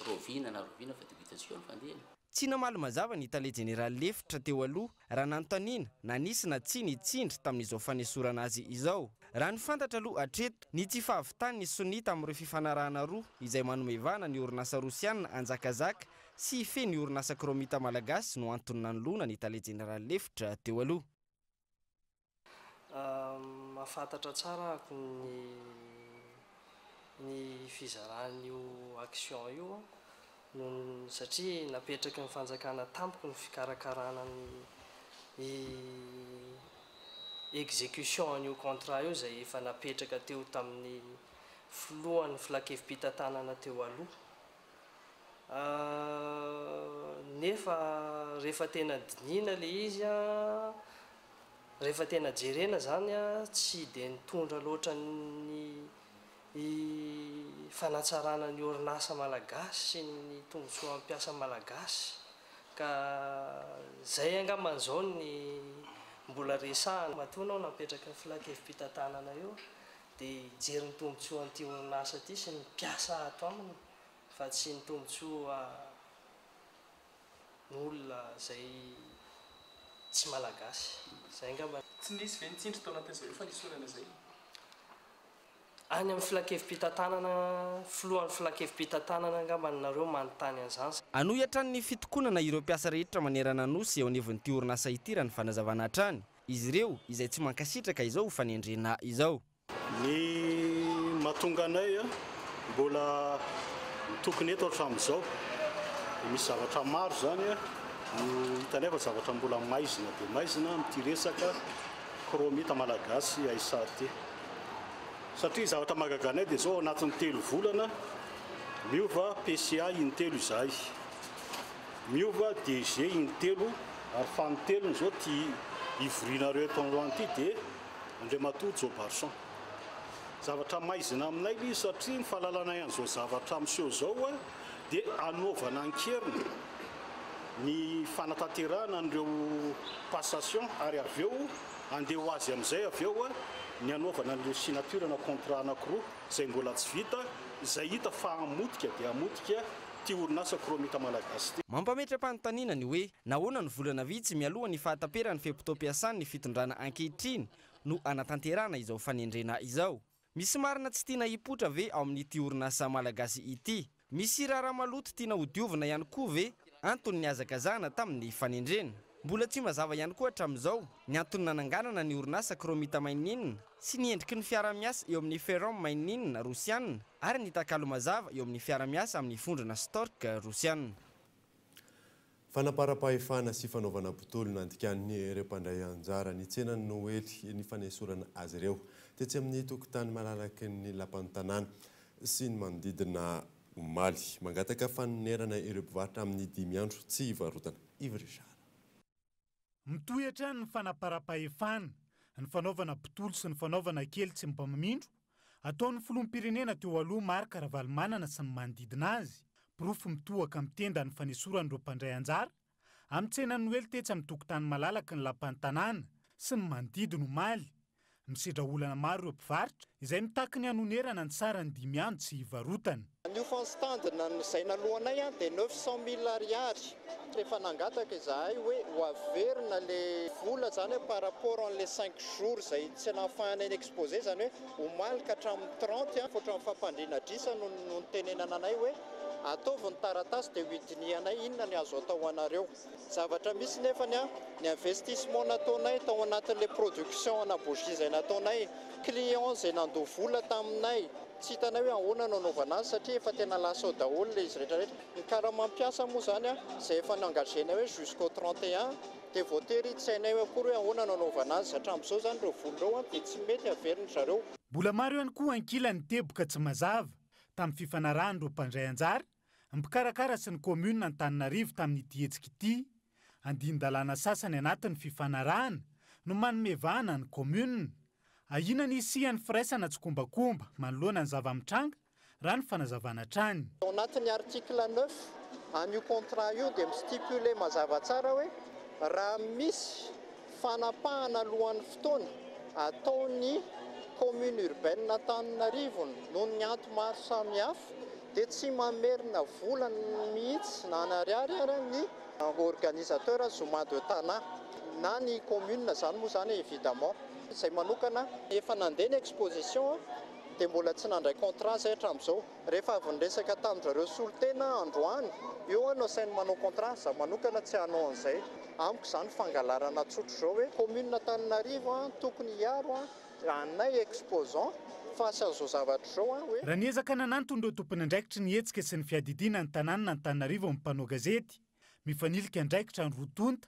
rovina na rovina fa dia vitantsika ny fandehany.
Tsy namaly mazava ny tale général lefitra teo aloha raha nanontaniana na nisy na tsy nitsindry tamin'izao fanesorana azy izao. Raha ny fantatra aloha hatreto ny tsy fahavitany ny sonita amin'ireo fifanarahana roa izay manomevana ny orinasa rosiana Anjakazaka sy fe ny orinasa Kromita Malagasy no antony nanolona ny tale général lefitra teo aloha.
Mahafantatra tsara ny fizaran'io action io satria napetraka ny fanjakana tampoka ny fikarakarana ny exécution an'io contrat io zay efa napetraka teo tamin'ny filohan'ny filan-kevim-pitantanana teo aloha. Nefa rehefa tena dinina le izy rehefa tena jerena zany tsy dia nitondra loatra ny fanatsarana ny orinasa malagasy sy ny tombontsoa mpiasa malagasy ka zay angaman'izao ny mbola resahana matoanao napetraka ny filan-kevim-pitantanana io dia jery ny tombontsoa an'ity orinasa ity sy ny mpiasa ato aminy fa tsy ny tombontsoa n'olona zay tsy malagasy. Zay angamba
tsy nisy ve nitsindry tao anatin'izay fanisorana zay
any amin'ny filan-kevim-pitantanana filohan'ny filan-kevim-pitantanana angamba nareo manontany an'izany.
Anohitra ny fitokonana ireo mpiasa rehetra manerana nosy eo anivon'ity orinasa ity raha ny fanazavana hatrany izy ireo izay tsy mankasitraka izao ho fanendrena izao.
Ny mahatonga anay mbola tokony eto hatramin'izao misy zavatra maro zany hitanefa zavatra mbola maizina dia maizina amin'ity resaka Kromita Malagasy aisate satria zavatra magaganay dia zao anatin'ny 3 volana miova PCA intelo izay miova DG intelo ary fanitelony zao ty ivorinareo eto androany ity dia Andriamatoa Jobarson. Zavatra maizina aminay izy satria ny fahalalana an'izao zavatra amin'izao zao dia anaovana ankerina ny fanatanterahana an'ireo passation ary avy eo andeha ho azy amin'izay avy eo ny anaovana an'ireo signature na contrat anankiroa izay mbola tsy vita izay hita fa hamotika dia hamotika ty orinasa Kromita Malagasy ty.
Mampametra-panontaniana ny hoe nahoana ny volana vitsy mialoha ny fahataperan'ny fepo-tom-piasany ny fitondrana ankehitriny no anatanterahana izao fanendrena izao. Misy marina tsy tiana hipotra ve ao amin'ity orinasa malagasy ity? Misy raharaha maloto tiana hodiovina ihany koa ve antony ny hazakazahana tamin'ny fanendrena? Mbola tsy mazava ihany koa hatramin'izao ny antony nananganana ny orinasa Kromita Maininina sy ny endriky ny fiara-miasa eo amin'ny Ferrom Maininina Rosianina ary ny takalo mazava eo amin'ny fiara-miasa amin'ny Fondrona Stork Rosianina.
Fanaparam-pahefana sy fanaovana potolona andikan'ny ireo mpandray anjara ny tsenany Noely ny fanesorana azy ireo tetsy amin'ny tokotany malalaky ny lapan'ny tanàna sy ny manodidina omaly mangataka fanerana ireo mpivarotra amin'ny 5 andro tsy hivarotana Ivry-Sara.
Mitohatra ny fanaparam-pahefana ny fanaovana potolo sy ny fanaovana kely tsy mpamamindro ataon'ny filoham-pirenena teo aloha Marc Ravalomanana sy ny manodidina azy pirofo mitohaka amin'ny tenda ny fanesoran'ireo mpandray anjara amin'ny tsenany Noely tetsy amin'ny tokotany malalaky ny lapan'ny tanàna sy ny manodidina omaly Misedra olana maro ireo mpivarotra izay mitaky ny hanonerana ny sarany 5 andro tsy hivarotana.
Newfound standard izay nalohanay dia 900 000 ariary. Rehefa nangataka izahay hoe ho averina le vola zany par rapport an'le 5 jours izay tsy nahafahanay exposé zany hoe homalika hatramin'ny 30 fotra amin'ny fampandriana drisa no nitenenana anay hoe ataovy ny taratasy dia hoidinianay inona ny azo atao anareo. Zavatra misy nefa ny investissement nataonay tao anatin'le production anabougie izay nataonay, client izay nandoha vola taminay, tsy hitanay hoe ahoana no anaovana azy satria efa tena lasa daholo le izy rehetrarehetra. Ny karaha mampiasa moa zany izay efa nangagenay hoe jusqu'au 31 dia voatery tsy hainay akory hoe ahoana no anaovana azy satria amin'izao zany ireo vola ireo dia tsy mety averiny zareo.
Mbola maro ihany koa ankilany teboka tsy mazava tamin'ny fifanarahan'ireo mpandray anjara mikarakara sy ny commune Antananarivo tamin'ity hetsika ity. Andin-dalàna sasany anatin'ny fifanarahana no manome vahana ny commune. Ahina ny isian'ny firaisana tsy kombakomba manoloana ny zava-mitranga raha ny fanazavana trany.
Ao anatin'ny article 9 an'io contrat io dia mistipule mazava tsara hoe raha misy fanapahana alohan'ny fotoana ataony commune urbaine Antananarivo noho ny antony maro samihafa dia tsy mamerina vola mihitsy na ariary ny organisateur Zoma de Tana na ny commune zany moa zany évidemment. Izay manokana efa nandeha ny exposition dia mbola tsy nandray contrat zay hatramin'izao. Rehefa avy niresaka tamin-jareo solitena androany eo no sainy manao contrat, za manokana tsy hanao an'izay. Amiko zany fangalarana tsotro zao hoe commune Antananarivo tokony hiaro anay exposant face an'izao zavatra zao hoe
raha niezaka nananton'ireo tompon'andraikitry ny hetsika sy ny fiadidina ny tanàna Antananarivo amin'ny mpanao gazety mifanilika andraikitra ny rotonta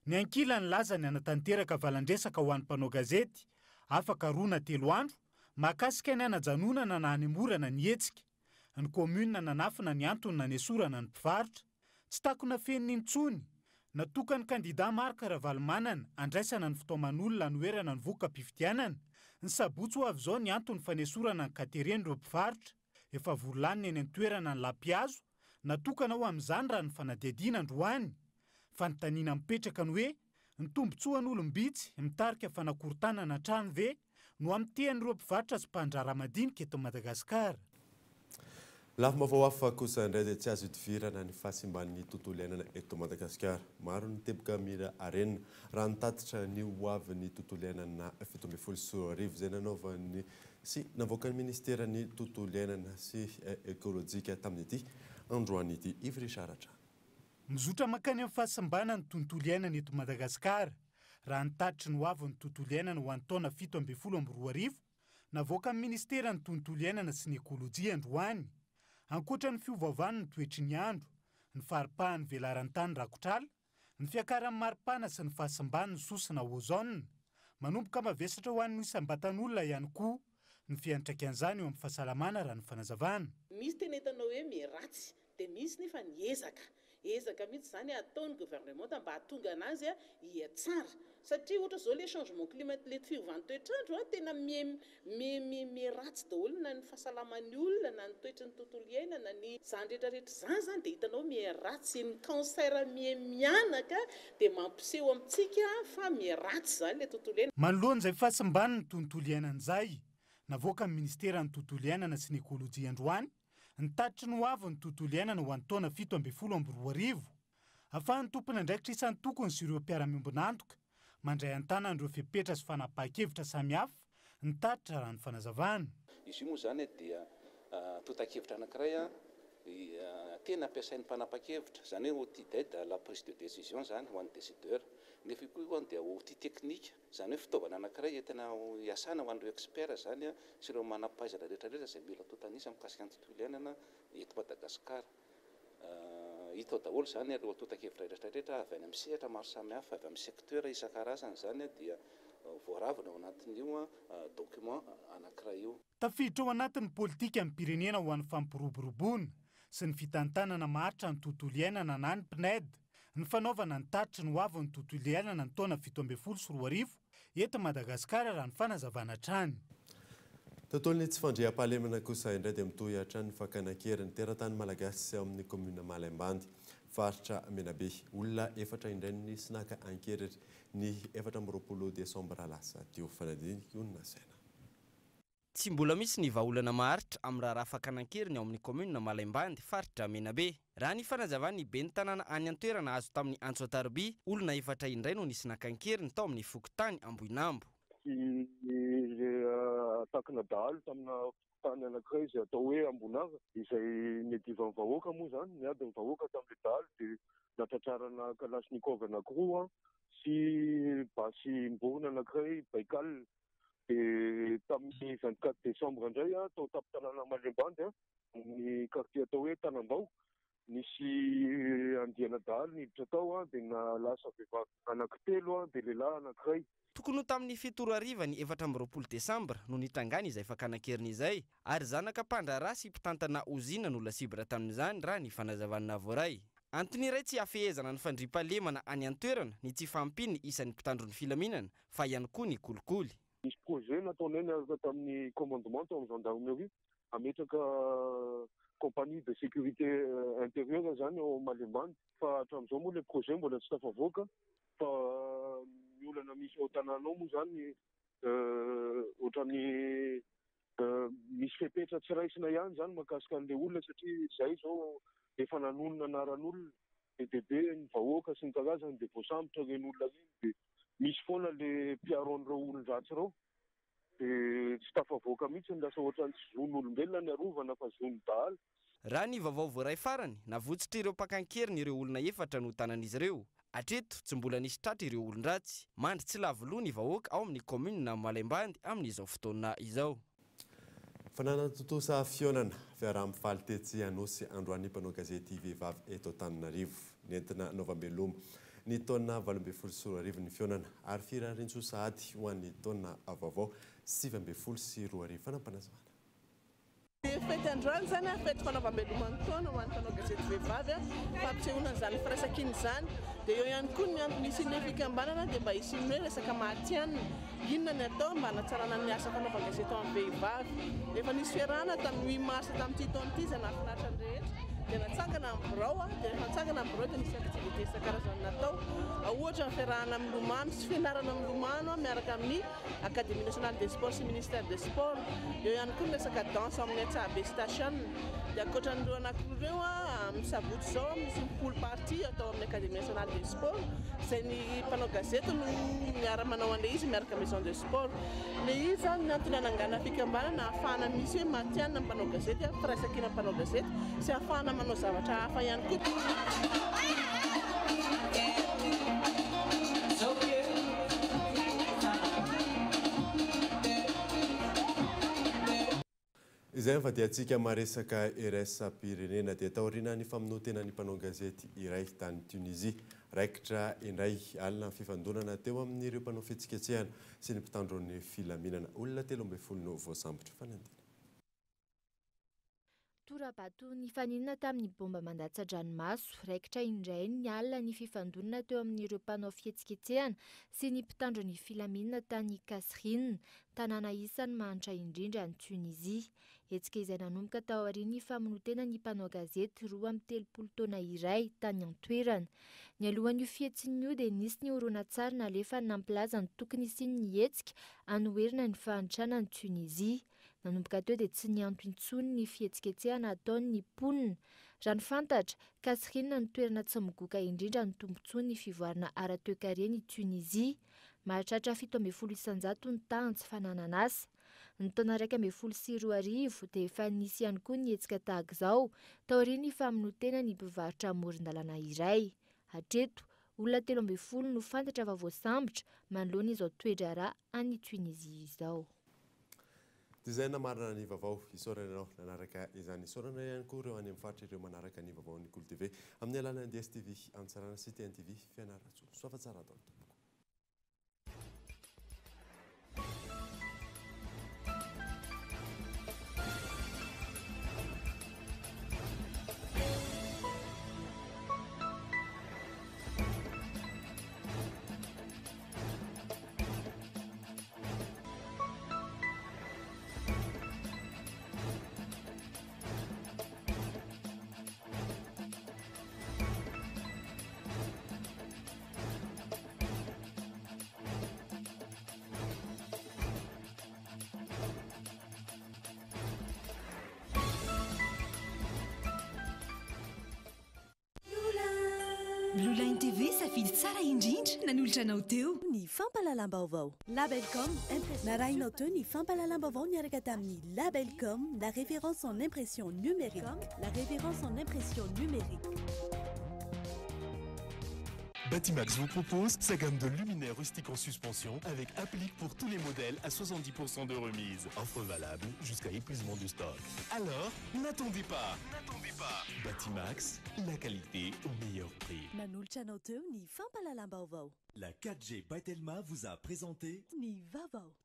ny ankilany lazany anatanteraka valandresaka ho an'ny mpanao gazety afaka 2 na 3 andro mahakasika ny anajanonana na hanemorana ny hetsika. Ny commune nanafina ny antony nanesorana ny mpivarotra tsy takona feniny intsony natokany kandida Marc Ravalomanana andraisana ny fitoaman'olona noerana ny voka-pifidianana. Ny sabotsy ho avy izao ny antony fanesorana ny kateren'ireo mpivarotra efa volaniny eny an-toerana ny lapiazo natokana ho amin'izany raha ny fanadihadiana androany. Fanontaniana mipetraka ny hoe ny tombotsoan'olombitsy mitarika fanakorontanana trano ve no amitehan'ireo mpivarotra sy mpandrara madinika eto Madagasikara.
Lafim-baovao hafa kosa indray dia tsy azo idivirana ny fahasimban'ny tontolo iainana eto Madagasikara. Maro ny teboka mila arenina raha nitatitra ny hoavin'ny tontolo iainana 17 izay nanaovany sy navoaka ny ministeran'ny tontolo iainana sy ekolojika tamin'ity androany ity. Ivry Saratra.
Mizotra makany amin'ny fahasimbanany tontolo iainana eto Madagasikara raha nitatitra ny hoavin'ny tontolo iainana ho an'ny taona 17 navoaka ny ministeran'ny tontolo iainana sy ny ekolojia androany. Ankoatra ny fiovaovan'ny ny toetry ny andro, ny faripahan'ny velaran-tany rakotrala, ny fiakaran'ny maripana sy ny fahasimban'ny sosina ozone, manomboka mavesatra ho an'ny isam-batan'olona ihany koa ny fiantraikan'izany eo amin'ny fahasalamana raha ny fanazavana.
Misy tena hitanao hoe miratsy dia misy nefa ny ezaka mihitsy zany ataon'ny gouvernement mba hahatonga anazy hiatsara satria ohatra zao le changement climatique le fiovan'ny toetrandro tena miratsy daholo na ny fahasalaman'ny olona na ny toetrany tontolo iainana ny zany rehetrarehetra zany dia hitanao miratsy ny cancer mianaka dia mampiseho amintsika fa miratsy zany le tontolo iainana.
Manoloan'izay fahasimban'ny tontolo iainan'izay navoaka ny ministeran'ny tontolo iainana sy ny ekolojia androany nitatitry ny hoavin'ny tontolo iainana ho an'ny taona 17 ahafahan'ny tompon'andraikitra isan'ny tokony sy ireo mpiara-miombonantoka mandray an-tanana ireo fepetra sy fanapahan-kevitra samihafa nitatitra raha ny fanazavana.
Izy io moa zany dia tota-kevitra anankiray tena ampiasain'ny mpanapa-kevitra zany hoe outil d'aide la prise de décision zany ho an'ny décideur. Nefa koa dia outil technique zany hoe fitaovana anankiray tena hiasana ho an'ireo expert zany sy ireo manam-pahaizana rehetrarehetra izay mila tontanisa mikasika ny tontolo iainana eto Madagasikara. Hita daholo zany ireo tota-kevitra rehetrarehetra avy any amin'ny sehatra maro samihafa avy amin'ny secteur isan-karazany zany dia voaravina ao anatin'io document anankiray io.
Tafiditra ao anatin'ny politika amin'ny pirenena ho an'ny fampiroboroboana sy ny fitantanana maharitra ny tontolo iainana na ny PNED ny fanaovana ny tatitry ny hoavin'ny tontolo iainana ny taona 17 eto Madagasikara raha ny fanazavana trany.
Tontolon'ny tsy fandriam-pahalemana kosa indray dia mitohy hatrany fakana-kery ny teratany malagasy amin'ny komina Malembandy. faritra Menabe. Olona efatra indray nisy naka ankeratra ny 14 Desambra lasa teo fanadiniky io nasaina.
Tsy mbola misy ny vahaolana maharitra amin'ny raharaha fakanankeriny ao amin'ny commune Malaimbandy faritra Menabe. Raha ny fanazavany be ny tanàna any an-toerana azo tamin'ny Antsoatarby, olona efatra indray no nisy nakankeriny tao amin'ny Fokotany Ambohinambo.
Takana dahalo tamina tany anankiray izay atao hoe Ambonava, izay niadivan'ny vahoaka moa zany, niady ny vahoaka tamin'ilay dahalo dia natratrarana Kalashnikov anankiroa sy basy mborona anankiray Baikal. Dia tamin'ny 24 Desambra indray tao tampon-tanàna Malembandy ny quartier atao hoe Tanambao, nisy andiana dahalo niditra tao dia nalasa vehivavy anankitelo dia lehilahy anankiray.
Tokony ho tamin'ny 7 ny 24 Desambra no nitangana izay fakanankeriny izay, ary zanaka mpandraraha sy mpitantana ozina no lasibra tamin'izany raha ny fanazavanina voaray. Antony iray tsy hafehezana ny fandriampahalemana any an-toerana ny tsy fampiny isan'ny mpitandro ny filaminana fa ihany koa ny kolikoly.
Misy projet nataonay niaraka tamin'ny commandement tao amin'ny gendarmerie ametraka compagnie de sécurité intérieure zany ao Malembandy, fa hatramin'izao moa ilay projet mbola tsy tafavoaka fa ny olana misy ao tanànao moa zany ohatran'ny misy fepetra tsy raisina ihany zany mahakasika an'ilay olona satria izay zao efa nanonona anaran'olona bebe ny vahoaka sy ny karazany dia voasambotra reny olona reny dia misy foana le mpiaron'ireo olon-dratsy ireo dia tsy tafavoaka mihitsy lasa ohatran'ny tsy zon'olombelona ny arovana fa zon'ny dahalo.
Raha ny vaovao voaray farany navotsitra ireo mpakankeriny ireo olona efatra no tanan'izy ireo. Hatreto tsy mbola nisy tratra ireo olon-dratsy. Mandry tsy lavoloa ny vahoaka ao amin'ny commune Malaimbandy amin'izao fotoana izao.
Fananatotosa fionana fiaraha-mifaly tetsy Anosy androany mpanao gazety Vehivavy eto Antananarivo nentina Novambeloma ny taona 24 ny fionana ary firarintso sahady ho an'ny taona vaovao 7 sy 2 fanampanazavana.
Fety androany zany fety fanaovam-beloma ny taona ho an'ny mpanao gazety Vehivavy fampisehoana zany firaisan-kiny izany dia eo ihany koa ny antony isian'ny fikambanana dia mba isiany hoe resaka mahatianina inona ny atao mba hanatsarana ny asa fanaovan-gazety amin'ny vehivavy. Efa nisy fiarahana tamin'ny 8 Mars tamin'ity taona ity izay nahafinaritra ny rehetra dia natsangana amin'ny birao dia rehefa natsangana amin'ny birao dia nisy activité isan-karazany natao, ohatra ny fiarahana amin'ny Lomano sy fianarana amin'ny Lomano miaraka amin'ny Académie nationale des sports sy ministère des sports. Eo ihany koa ny resaka danse amin'ny Tsabe station dia ankoatran'ireo anankiroa amin'ny sabotsy izao misy pool party atao amin'ny Académie nationale des sports izay ny mpanao gazety no miara-manao an'ilay izy miaraka maison de sport. Ilay izy ny antony hanangana fikambanana ahafahana misy hoe matianina mpanao gazety firaisan-kina mpanao gazety sy ahafahana manao zavatra hafa ihany koa.
Izay fa dia antsika maresaka RS-pirenena dia taoriana ny famonoantena ny mpanao gazety iray tany Tunisie raikitra indray alina fifandonana teo amin'ireo mpanao fihetsiketsehana sy ny mpitandron'ny filaminana olona 13 no voasambotra fanadina.
Torabato ny faninana tamin'ny bomba mandatsa-dranomaso raikitra indray ny alina ny fifandonana teo amin'ireo mpanao fihetsiketsehana sy ny mpitandron'ny filaminana tany Kasrine, tanàna isan'ny manitra indrindra ny Tunisie. Hetsika izay nanomboka tao aorian'ny famonoantena ny mpanao gazety 13 taona iray tany an-toerana. Ny alohan'io fihetsin'io dia nisy ny horonan-tsary nalefa nampilaza ny tokony isiany ny hetsika hanoherina ny fahantrana ny Tunisie. Nanomboka teo dia tsy nianto intsony ny fihetsiketsehana ataon'ny mponina. Raha ny fantatra, Kasrine ny toerana tsy migoka indrindra ny tombontsoa ny fivoarana ara-toe-karena ny Tunisie. Mahatratra 17 isanjato ny tany tsy fananana asa. Ny taona 2012 dia efa nisy ihany koa ny hetsika tahaka izao taorian'ny famonoantena ny mpivarotra amoron-dalana iray. Hatreto, olona 13 no fantatra fa voasambotra manoloana izao toe-draharaha any Tunisie izao.
Izay namarana ny vaovao isaoranao nanaraka izany isaorana ihany koa ireo any amin'ny faritra ireo manaraka ny vaovao ny Kolo TV amin'ny alalan'ny DSTV Antsarana sy TNTV Fianaratsoa. Soafa tsara atao.
TV safidy tsara indrindra nanolotra anao teo.
Ny fampahalalam-baovao. Labelcom impression. Narahinao teo ny fampahalalam-baovao niaraka tamin'ny Labelcom, la référence en impression numérique. La référence en impression numérique.
Batimax vous propose sa gamme de luminaires rustiques en suspension avec applique pour tous les modèles à 70% de remise. Offre valable jusqu'à épuisement du stock. Alors, n'attendez pas. Batimax, la qualité au meilleur prix.
Nanolotra teo ny fampahalalam-baovao.
La 4G by Telma vous a présenté
Ny vaovao.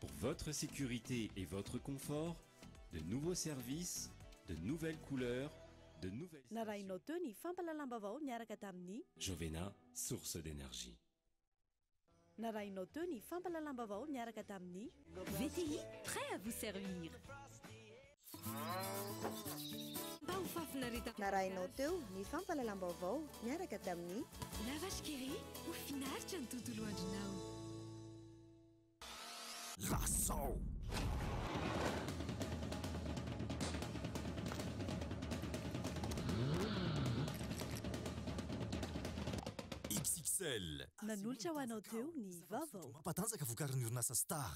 Pour votre sécurité et votre confort, de nouveaux services, de nouvelles couleurs, de nouvelles...
Narahinao teo ny fampahalalam-baovao niaraka tamin'ny
Jovena, source d'énergie.
Narahinao teo ny fampahalalam-baovao niaraka tamin'ny
VTI, prêt à vous servir.
Narahinao teo ny fampahalalam-baovao niaraka tamin'ny
Lavage Kéré, ho finaritra ny tontolo andronao.
Lasso. XXL.
Nanolotra ho anao teo ny vaovao.
Mampatanjaka vokarin'ny orinasa Star.